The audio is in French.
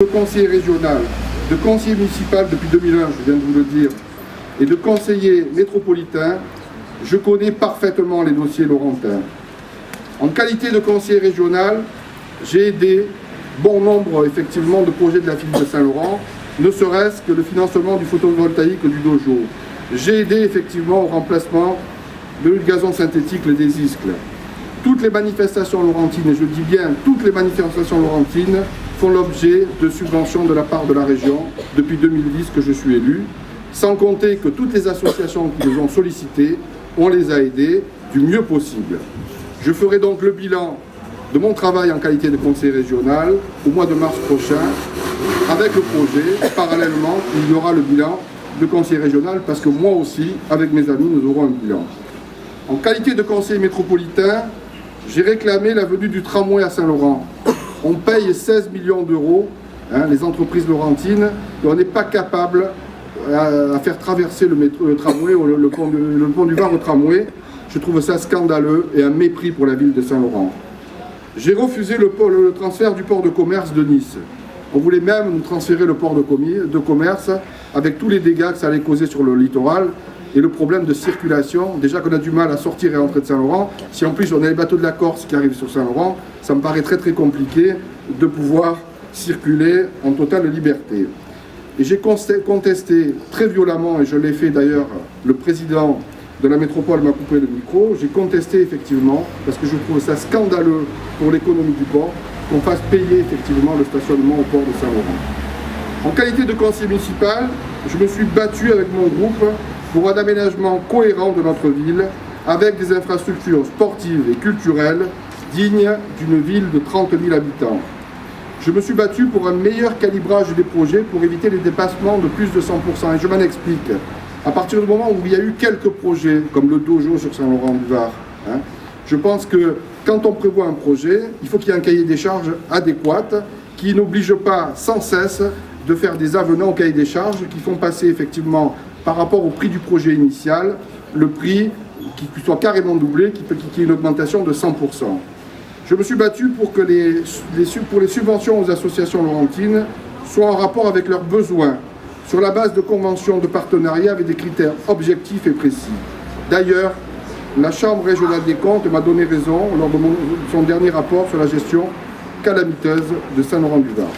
De conseiller régional, de conseiller municipal depuis 2001, je viens de vous le dire, et de conseiller métropolitain, je connais parfaitement les dossiers laurentins. En qualité de conseiller régional, j'ai aidé bon nombre effectivement de projets de la ville de Saint-Laurent, ne serait-ce que le financement du photovoltaïque du dojo. J'ai aidé effectivement au remplacement de gazon synthétique, le désiscle. Toutes les manifestations laurentines, et je dis bien toutes les manifestations laurentines, font l'objet de subventions de la part de la région depuis 2010 que je suis élu, sans compter que toutes les associations qui nous ont sollicités, on les a aidées du mieux possible. Je ferai donc le bilan de mon travail en qualité de conseiller régional au mois de mars prochain avec le projet. Parallèlement, il y aura le bilan de conseiller régional parce que moi aussi, avec mes amis, nous aurons un bilan. En qualité de conseiller métropolitain, j'ai réclamé la venue du tramway à Saint-Laurent. On paye 16 millions d'euros, les entreprises laurentines, et on n'est pas capable à faire traverser le tramway, le pont du Var au tramway. Je trouve ça scandaleux et un mépris pour la ville de Saint-Laurent. J'ai refusé le transfert du port de commerce de Nice. On voulait même nous transférer le port de commerce avec tous les dégâts que ça allait causer sur le littoral et le problème de circulation. Déjà qu'on a du mal à sortir et rentrer de Saint-Laurent, si en plus on a les bateaux de la Corse qui arrivent sur Saint-Laurent, ça me paraît très compliqué de pouvoir circuler en totale liberté. Et j'ai contesté très violemment, et je l'ai fait d'ailleurs, le président de la métropole m'a coupé le micro, j'ai contesté effectivement, parce que je trouve ça scandaleux pour l'économie du port, qu'on fasse payer effectivement le stationnement au port de Saint-Laurent. En qualité de conseiller municipal, je me suis battu avec mon groupe pour un aménagement cohérent de notre ville, avec des infrastructures sportives et culturelles dignes d'une ville de 30 000 habitants. Je me suis battu pour un meilleur calibrage des projets pour éviter les dépassements de plus de 100%. Et je m'en explique. À partir du moment où il y a eu quelques projets, comme le dojo sur Saint-Laurent-du-Var, je pense que quand on prévoit un projet, il faut qu'il y ait un cahier des charges adéquat qui n'oblige pas sans cesse de faire des avenants au cahier des charges qui font passer effectivement par rapport au prix du projet initial, le prix qui soit carrément doublé, qui ait une augmentation de 100%. Je me suis battu pour que pour les subventions aux associations laurentines soient en rapport avec leurs besoins, sur la base de conventions de partenariat avec des critères objectifs et précis. D'ailleurs, la Chambre régionale des comptes m'a donné raison lors de son dernier rapport sur la gestion calamiteuse de Saint-Laurent-du-Var.